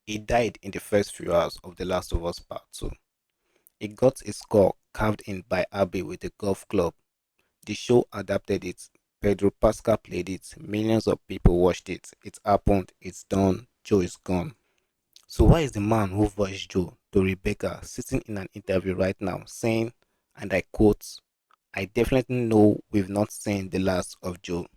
He died in the first few hours of The Last of Us Part 2. He got his skull carved in by Abby with a golf club. The show adapted it. Pedro Pascal played it. Millions of people watched it. It happened. It's done. Joe is gone. So why is the man who voiced Joe to Rebecca sitting in an interview right now saying, and I quote, I definitely know we've not seen the last of Joe.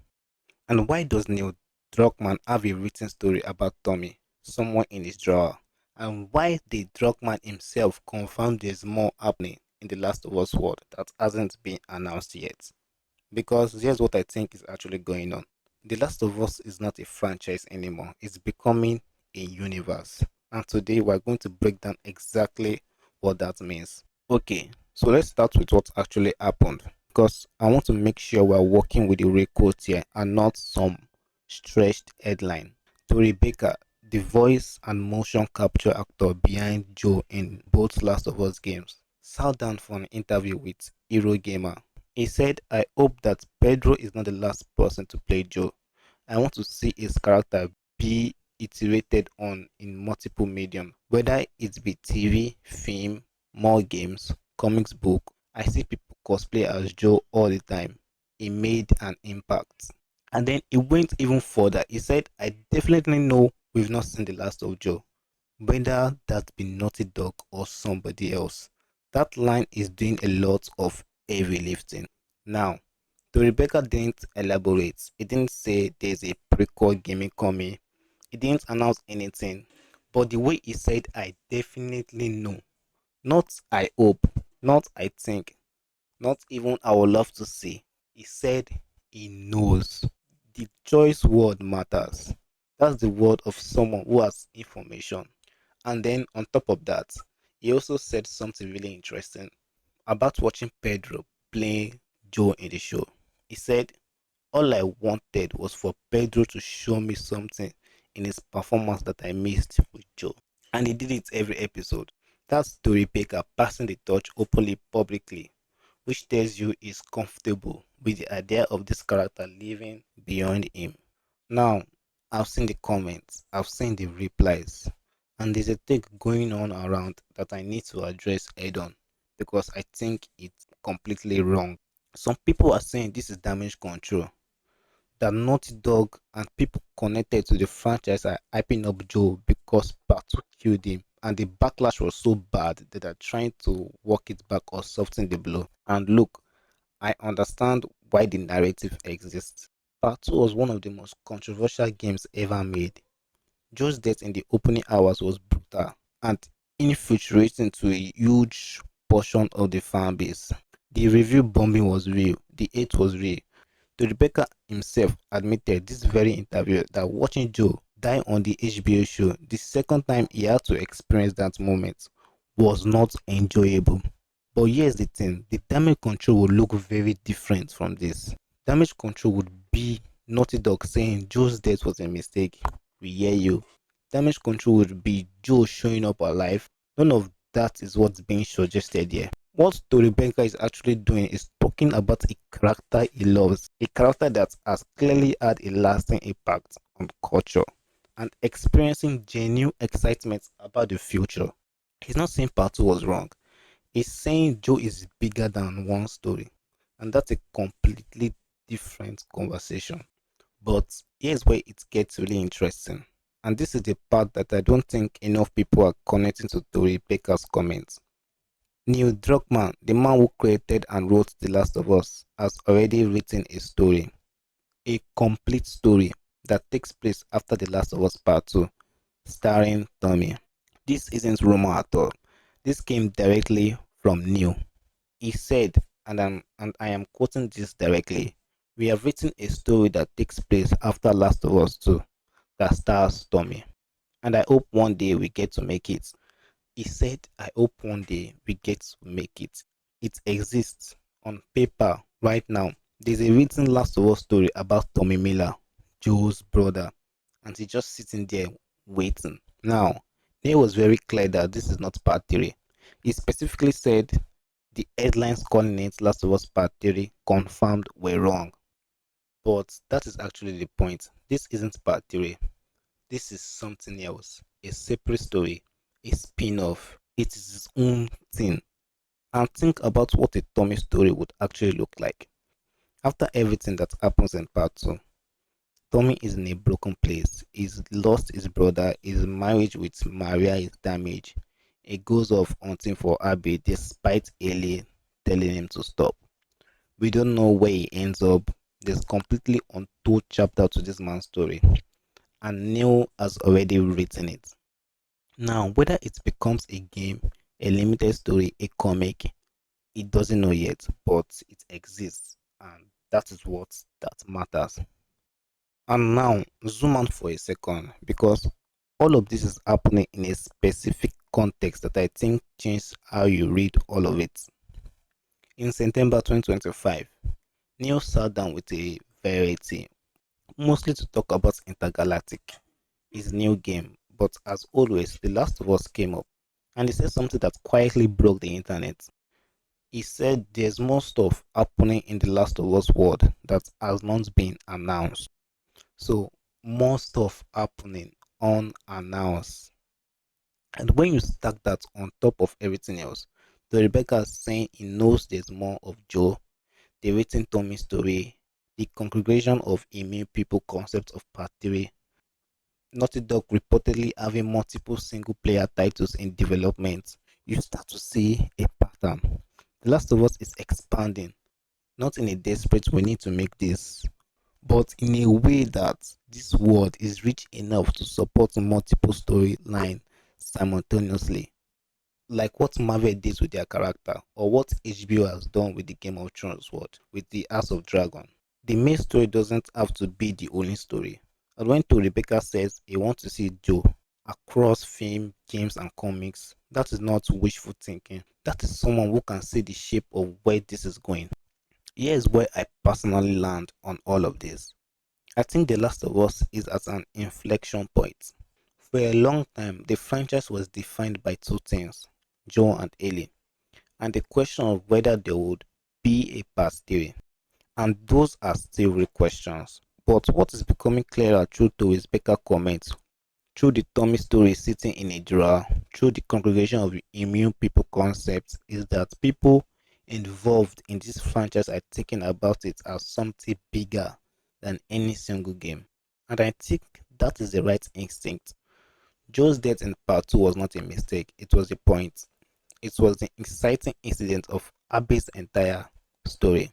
And why does Neil Druckmann have a written story about Tommy somewhere in his drawer? And why did Druckmann himself confirm there's more happening in the Last of Us world that hasn't been announced yet? Because here's what I think is actually going on. The Last of Us is not a franchise anymore. It's becoming a universe. And today we're going to break down exactly what that means. Okay, so let's start with what actually happened. Because I want to make sure we're working with the real quote here and not some stretched headline. To Rebecca, the voice and motion capture actor behind Joe in both Last of Us games, sat down for an interview with Hero Gamer. He said, I hope that Pedro is not the last person to play Joe. I want to see his character be iterated on in multiple mediums, whether it be TV, film, more games, comics book. I see people cosplay as Joe all the time. He made an impact. And then he went even further. He said, I definitely know we've not seen the last of Joe, whether that be Naughty Dog or somebody else. That line is doing a lot of heavy lifting. Now, the Rebecca didn't elaborate. He didn't say there's a prequel gaming coming. He didn't announce anything. But the way he said, I definitely know. Not I hope, not I think, not even I would love to see. He said he knows. The choice word matters. That's the word of someone who has information. And then on top of that, he also said something really interesting about watching Pedro play Joe in the show. He said, all I wanted was for Pedro to show me something in his performance that I missed with Joe. And he did it every episode. That's Tori Baker passing the torch openly, publicly, which tells you he's comfortable with the idea of this character living beyond him. Now, I've seen the comments, I've seen the replies, and there's a take going on around that I need to address head on because I think it's completely wrong. Some people are saying this is damage control, that Naughty Dog and people connected to the franchise are hyping up Joe because Part 2 killed him, and the backlash was so bad that they're trying to walk it back or soften the blow. And look, I understand why the narrative exists. Part 2 was one of the most controversial games ever made. Joe's death in the opening hours was brutal and infiltrating to a huge portion of the fan base. The review bombing was real, the hate was real. The Rebecca himself admitted this very interview that watching Joe die on the HBO show the second time he had to experience that moment was not enjoyable. But here's the thing, the damage control would look very different from this. Damage control would be Naughty Dog saying Joe's death was a mistake. We hear you. Damage control would be Joe showing up alive. None of that is what's being suggested here. What Tori Benka is actually doing is talking about a character he loves, a character that has clearly had a lasting impact on culture, and experiencing genuine excitement about the future. He's not saying part 2 was wrong. He's saying Joe is bigger than one story, and that's a completely different conversation. But here's where it gets really interesting. And this is the part that I don't think enough people are connecting to Tori Baker's comments. Neil Druckmann, the man who created and wrote The Last of Us, has already written a complete story that takes place after The Last of Us Part 2, starring Tommy. This isn't rumor at all. This came directly from Neil. He said, and I am quoting this directly, we have written a story that takes place after Last of Us 2 that stars Tommy. And I hope one day we get to make it. He said, I hope one day we get to make it. It exists on paper right now. There's a written Last of Us story about Tommy Miller, Joe's brother, and he's just sitting there waiting. Now, Neil was very clear that this is not part 3. He specifically said the headlines calling it Last of Us Part 3 confirmed were wrong. But that is actually the point. This isn't part 3. This is something else. a separate story, a spin-off. It is its own thing. And think about what a Tommy story would actually look like. After everything that happens in part 2, Tommy is in a broken place. He's lost his brother, his marriage with Maria is damaged. He goes off hunting for Abby despite Ellie telling him to stop. We don't know where he ends up. There's completely untold chapter to this man's story, and Neil has already written it. Now, whether it becomes a game, a limited story, a comic, it doesn't know yet, but it exists, and that is what that matters. And now, zoom out for a second, because all of this is happening in a specific context that I think changed how you read all of it. In September 2025, Neil sat down with a Variety, mostly to talk about Intergalactic, his new game. But as always, The Last of Us came up, and he said something that quietly broke the internet. He said there's more stuff happening in The Last of Us world that has not been announced. So, more stuff happening unannounced. And when you stack that on top of everything else, the Rebecca is saying he knows there's more of Joe, the written Tommy story, the congregation of immune people concept of part 3, Naughty Dog reportedly having multiple single player titles in development, you start to see a pattern. The Last of Us is expanding, not in a desperate we need to make this, but in a way that this world is rich enough to support multiple storylines simultaneously. Like what Marvel did with their character, or what HBO has done with the Game of Thrones world, with the House of Dragon. The main story doesn't have to be the only story. And when to Rebecca says he wants to see Joe across film, games, and comics, that is not wishful thinking. That is someone who can see the shape of where this is going. Here's where I personally land on all of this. I think The Last of Us is at an inflection point. For a long time, the franchise was defined by two things, Joe and Ellie, and the question of whether there would be a part 3. And those are still real questions. But what is becoming clearer through Tori's Baker comments, through the Tommy story sitting in a drawer, through the congregation of immune people concepts, is that people involved in this franchise are thinking about it as something bigger than any single game. And I think that is the right instinct. Joe's death in part 2 was not a mistake, it was a point. It was the inciting incident of Abby's entire story.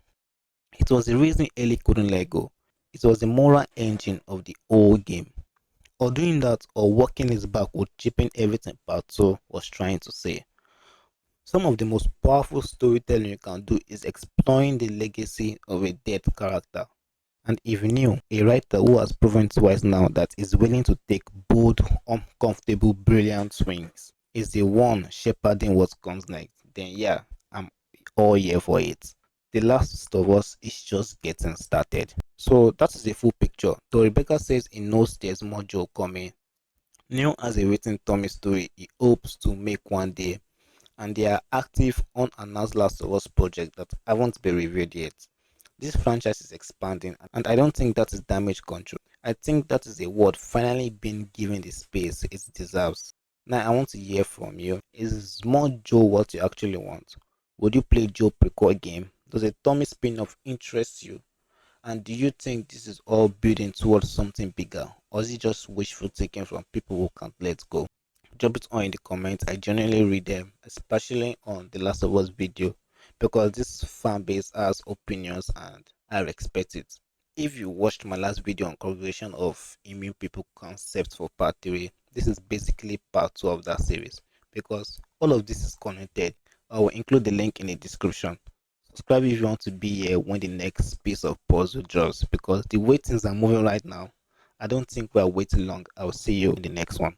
It was the reason Ellie couldn't let go. It was the moral engine of the whole game. Or doing that or walking his back would cheapen everything part 2 was trying to say. Some of the most powerful storytelling you can do is exploring the legacy of a dead character. And if you knew a writer who has proven twice now that is willing to take bold, uncomfortable, brilliant swings is the one shepherding what comes next, then yeah, I'm all here for it. The Last of Us is just getting started. So that is the full picture. Though Rebecca says he knows there's more Joe coming, Neil has a written Tommy story he hopes to make one day, and there are active unannounced Last of Us projects that haven't been revealed yet. This franchise is expanding, and I don't think that is damage control. I think that is a word finally being given the space it deserves. Now I want to hear from you. Is more Joe what you actually want? Would you play Joe prequel game? Does a Tommy spin-off interest you? And do you think this is all building towards something bigger? Or is it just wishful thinking from people who can't let go? Drop it on in the comments. I generally read them, especially on the Last of Us video, because this fan base has opinions and I respect it. If you watched my last video on congregation of immune people concepts for part 3, this is basically part 2 of that series because all of this is connected. I will include the link in the description. Subscribe if you want to be here when the next piece of puzzle drops, because the way things are moving right now, I don't think we are waiting long. I will see you in the next one.